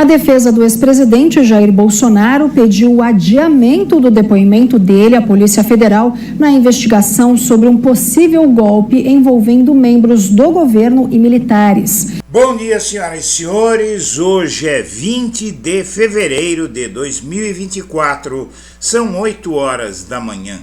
A defesa do ex-presidente Jair Bolsonaro pediu o adiamento do depoimento dele à Polícia Federal na investigação sobre um possível golpe envolvendo membros do governo e militares. Bom dia, senhoras e senhores. Hoje é 20 de fevereiro de 2024, são 8 horas da manhã.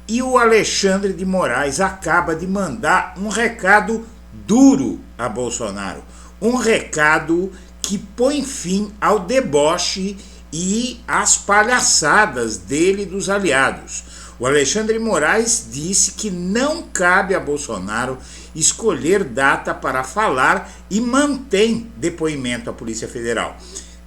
E o Alexandre de Moraes acaba de mandar um recado duro a Bolsonaro. Um recado que põe fim ao deboche e às palhaçadas dele e dos aliados. O Alexandre de Moraes disse que não cabe a Bolsonaro escolher data para falar e mantém depoimento à Polícia Federal.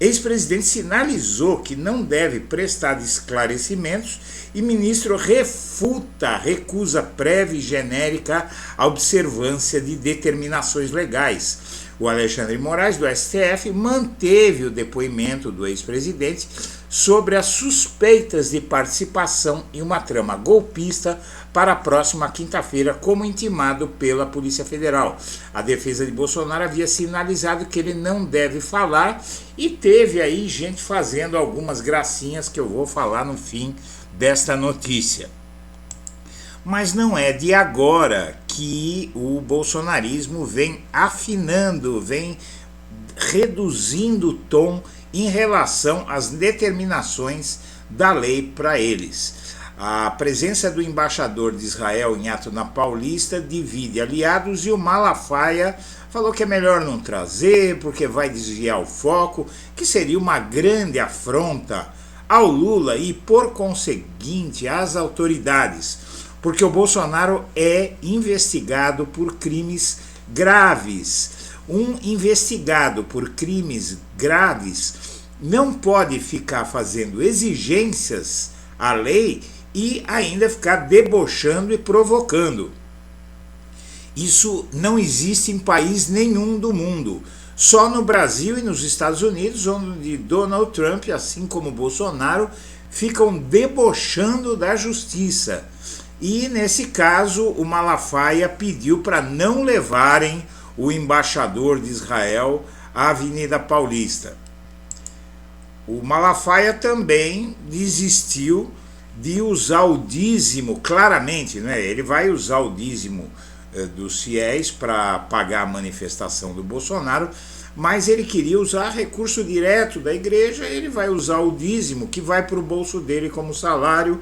Ex-presidente sinalizou que não deve prestar esclarecimentos e ministro recusa prévia e genérica a observância de determinações legais. O Alexandre de Moraes, do STF, manteve o depoimento do ex-presidente sobre as suspeitas de participação em uma trama golpista para a próxima quinta-feira, como intimado pela Polícia Federal. A defesa de Bolsonaro havia sinalizado que ele não deve falar e teve aí gente fazendo algumas gracinhas que eu vou falar no fim desta notícia. Mas não é de agora que o bolsonarismo vem afinando, vem reduzindo o tom em relação às determinações da lei para eles. A presença do embaixador de Israel em ato na Paulista divide aliados e o Malafaia falou que é melhor não trazer porque vai desviar o foco, que seria uma grande afronta ao Lula e, por conseguinte, às autoridades, porque o Bolsonaro é investigado por crimes graves. Um investigado por crimes graves não pode ficar fazendo exigências à lei e ainda ficar debochando e provocando. Isso não existe em país nenhum do mundo. Só no Brasil e nos Estados Unidos, onde Donald Trump, assim como Bolsonaro, ficam debochando da justiça. E, nesse caso, o Malafaia pediu para não levarem o embaixador de Israel à Avenida Paulista. O Malafaia também desistiu de usar o dízimo, claramente, né? Ele vai usar o dízimo dos fiéis para pagar a manifestação do Bolsonaro, mas ele queria usar recurso direto da igreja, ele vai usar o dízimo que vai para o bolso dele como salário,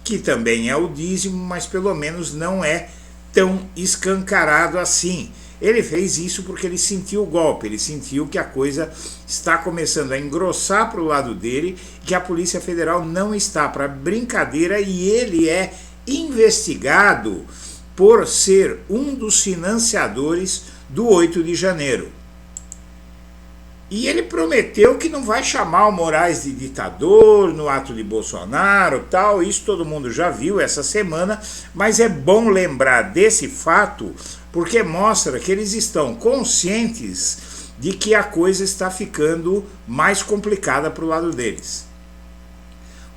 que também é o dízimo, mas pelo menos não é tão escancarado assim. Ele fez isso porque ele sentiu o golpe, ele sentiu que a coisa está começando a engrossar para o lado dele, que a Polícia Federal não está para brincadeira e ele é investigado por ser um dos financiadores do 8 de janeiro. E ele prometeu que não vai chamar o Moraes de ditador no ato de Bolsonaro, tal, isso todo mundo já viu essa semana, mas é bom lembrar desse fato porque mostra que eles estão conscientes de que a coisa está ficando mais complicada para o lado deles.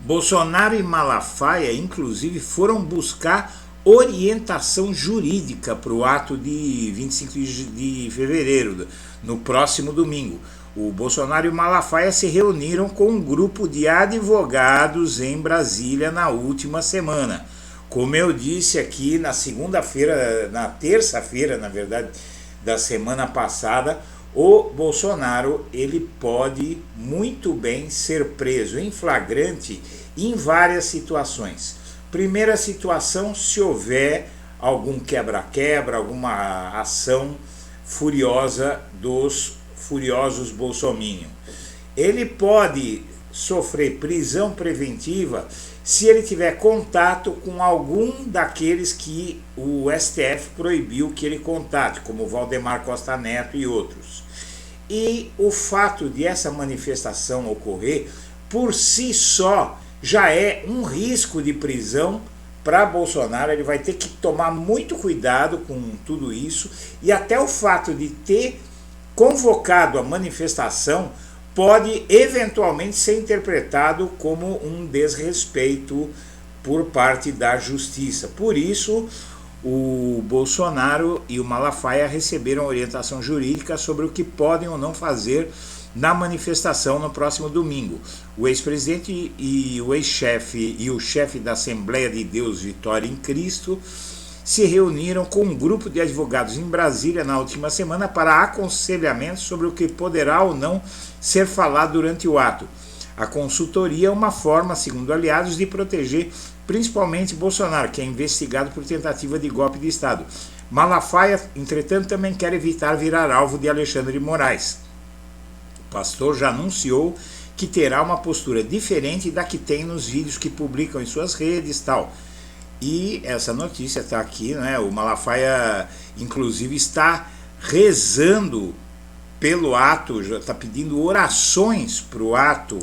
Bolsonaro e Malafaia, inclusive, foram buscar orientação jurídica para o ato de 25 de fevereiro, no próximo domingo. O Bolsonaro e o Malafaia se reuniram com um grupo de advogados em Brasília na última semana. Como eu disse aqui na segunda-feira, na terça-feira, na verdade, da semana passada, o Bolsonaro ele pode muito bem ser preso em flagrante em várias situações. Primeira situação, se houver algum quebra-quebra, alguma ação furiosa dos furiosos bolsominion. Ele pode sofrer prisão preventiva se ele tiver contato com algum daqueles que o STF proibiu que ele contate, como Valdemar Costa Neto e outros. E o fato de essa manifestação ocorrer, por si só, já é um risco de prisão para Bolsonaro. Ele vai ter que tomar muito cuidado com tudo isso, e até o fato de ter convocado a manifestação pode eventualmente ser interpretado como um desrespeito por parte da justiça. Por isso, o Bolsonaro e o Malafaia receberam orientação jurídica sobre o que podem ou não fazer na manifestação no próximo domingo. O ex-presidente e o ex-chefe e o chefe da Assembleia de Deus Vitória em Cristo se reuniram com um grupo de advogados em Brasília na última semana para aconselhamento sobre o que poderá ou não ser falado durante o ato. A consultoria é uma forma, segundo aliados, de proteger principalmente Bolsonaro, que é investigado por tentativa de golpe de Estado. Malafaia, entretanto, também quer evitar virar alvo de Alexandre de Moraes. O pastor já anunciou que terá uma postura diferente da que tem nos vídeos que publicam em suas redes e tal. E essa notícia está aqui, né? O Malafaia, inclusive, está rezando pelo ato, já está pedindo orações para o ato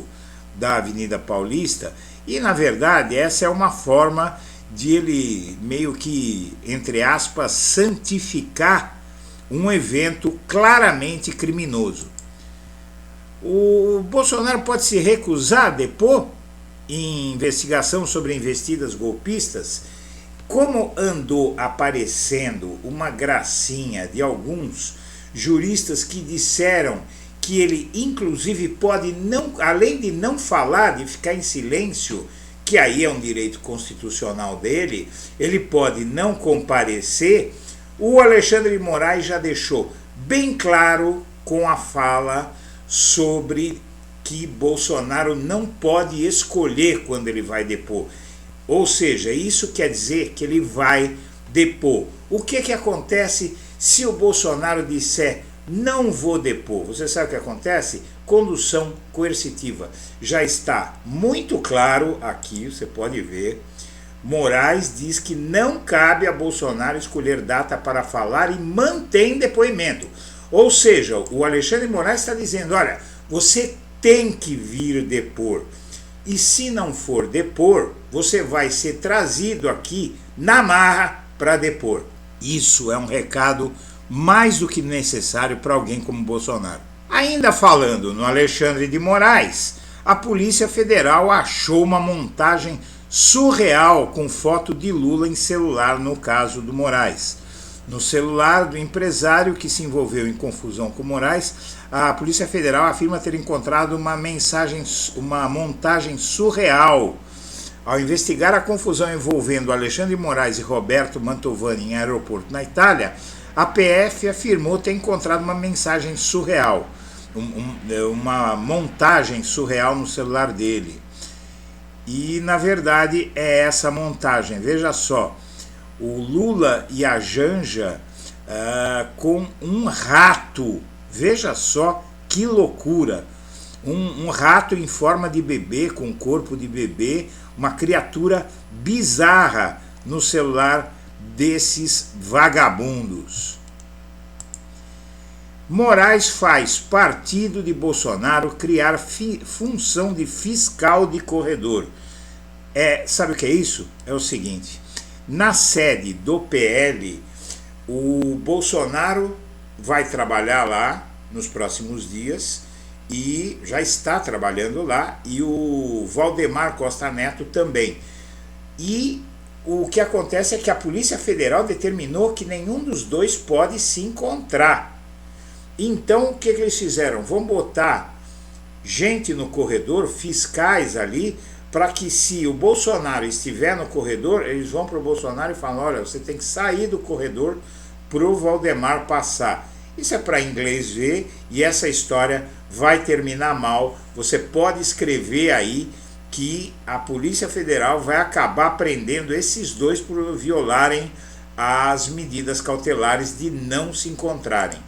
da Avenida Paulista. E, na verdade, essa é uma forma de ele meio que, entre aspas, santificar um evento claramente criminoso. O Bolsonaro pode se recusar a depor em investigação sobre investidas golpistas, como andou aparecendo uma gracinha de alguns juristas que disseram que ele inclusive pode não, além de não falar, de ficar em silêncio, que aí é um direito constitucional dele, ele pode não comparecer. O Alexandre de Moraes já deixou bem claro com a fala sobre que Bolsonaro não pode escolher quando ele vai depor. Ou seja, isso quer dizer que ele vai depor. O que acontece se o Bolsonaro disser não vou depor? Você sabe o que acontece? Condução coercitiva. Já está muito claro aqui, você pode ver. Moraes diz que não cabe a Bolsonaro escolher data para falar e mantém depoimento. Ou seja, o Alexandre de Moraes está dizendo, olha, você tem que vir depor. E se não for depor, você vai ser trazido aqui na marra para depor. Isso é um recado mais do que necessário para alguém como Bolsonaro. Ainda falando no Alexandre de Moraes, a Polícia Federal achou uma montagem surreal com foto de Lula em celular no caso do Moraes. No celular do empresário que se envolveu em confusão com Moraes, a Polícia Federal afirma ter encontrado uma montagem surreal. Ao investigar a confusão envolvendo Alexandre de Moraes e Roberto Mantovani em aeroporto na Itália, a PF afirmou ter encontrado uma mensagem surreal, uma montagem surreal no celular dele. E, na verdade, é essa montagem. Veja só, o Lula e a Janja com um rato. Veja só que loucura. Um rato em forma de bebê, com corpo de bebê, uma criatura bizarra no celular desses vagabundos. Moraes faz partido de Bolsonaro criar função de fiscal de corredor. Sabe o que é isso? É o seguinte, na sede do PL, o Bolsonaro vai trabalhar lá nos próximos dias e já está trabalhando lá, e o Valdemar Costa Neto também. E o que acontece é que a Polícia Federal determinou que nenhum dos dois pode se encontrar. Então, o que eles fizeram? Vão botar gente no corredor, fiscais ali, para que se o Bolsonaro estiver no corredor, eles vão para o Bolsonaro e falam, olha, você tem que sair do corredor para o Valdemar passar. Isso é para inglês ver, e essa história vai terminar mal. Você pode escrever aí que a Polícia Federal vai acabar prendendo esses dois por violarem as medidas cautelares de não se encontrarem.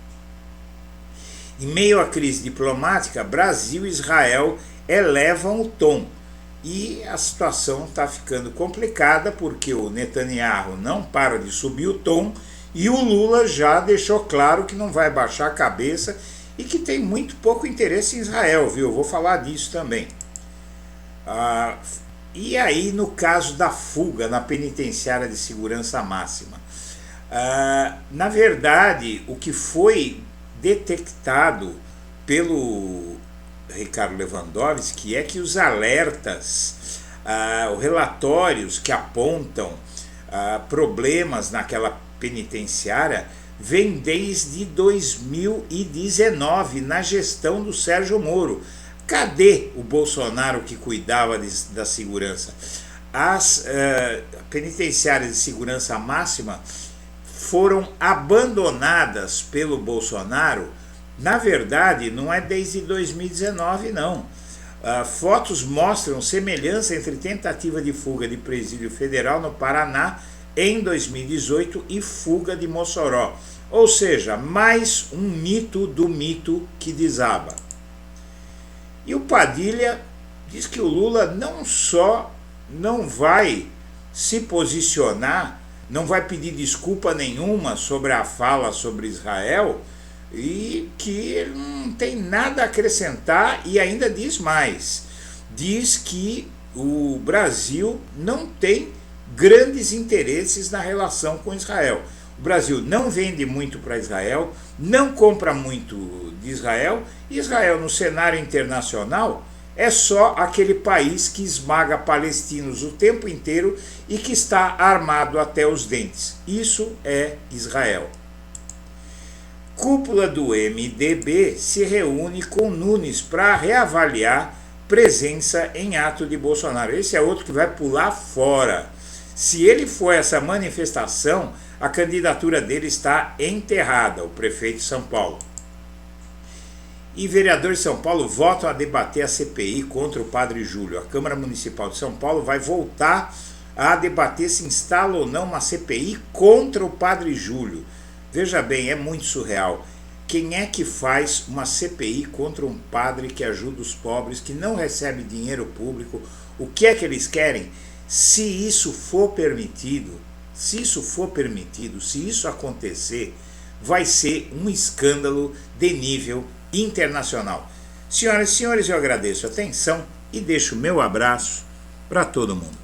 Em meio à crise diplomática, Brasil e Israel elevam o tom. E a situação está ficando complicada porque o Netanyahu não para de subir o tom e o Lula já deixou claro que não vai baixar a cabeça e que tem muito pouco interesse em Israel, viu? Eu vou falar disso também. E aí, no caso da fuga na penitenciária de segurança máxima, na verdade, o que foi detectado pelo Ricardo Lewandowski é que os alertas, os relatórios que apontam problemas naquela penitenciária vem desde 2019, na gestão do Sérgio Moro. Cadê o Bolsonaro que cuidava da segurança? As penitenciárias de segurança máxima foram abandonadas pelo Bolsonaro. Na verdade, não é desde 2019, não. Fotos mostram semelhança entre tentativa de fuga de presídio federal no Paraná em 2018 e fuga de Mossoró. Ou seja, mais um mito do mito que desaba. E o Padilha diz que o Lula não só não vai se posicionar, não vai pedir desculpa nenhuma sobre a fala sobre Israel, e que ele não tem nada a acrescentar, e ainda diz mais. Diz que o Brasil não tem grandes interesses na relação com Israel. O Brasil não vende muito para Israel, não compra muito de Israel, e Israel no cenário internacional é só aquele país que esmaga palestinos o tempo inteiro e que está armado até os dentes. Isso é Israel. Cúpula do MDB se reúne com Nunes para reavaliar presença em ato de Bolsonaro. Esse é outro que vai pular fora. Se ele for essa manifestação, a candidatura dele está enterrada, o prefeito de São Paulo. E vereadores de São Paulo votam a debater a CPI contra o Padre Júlio. A Câmara Municipal de São Paulo vai voltar a debater se instala ou não uma CPI contra o Padre Júlio. Veja bem, é muito surreal. Quem é que faz uma CPI contra um padre que ajuda os pobres, que não recebe dinheiro público? O que é que eles querem? Se isso for permitido, se isso acontecer, vai ser um escândalo de nível internacional. Senhoras e senhores, eu agradeço a atenção e deixo o meu abraço para todo mundo.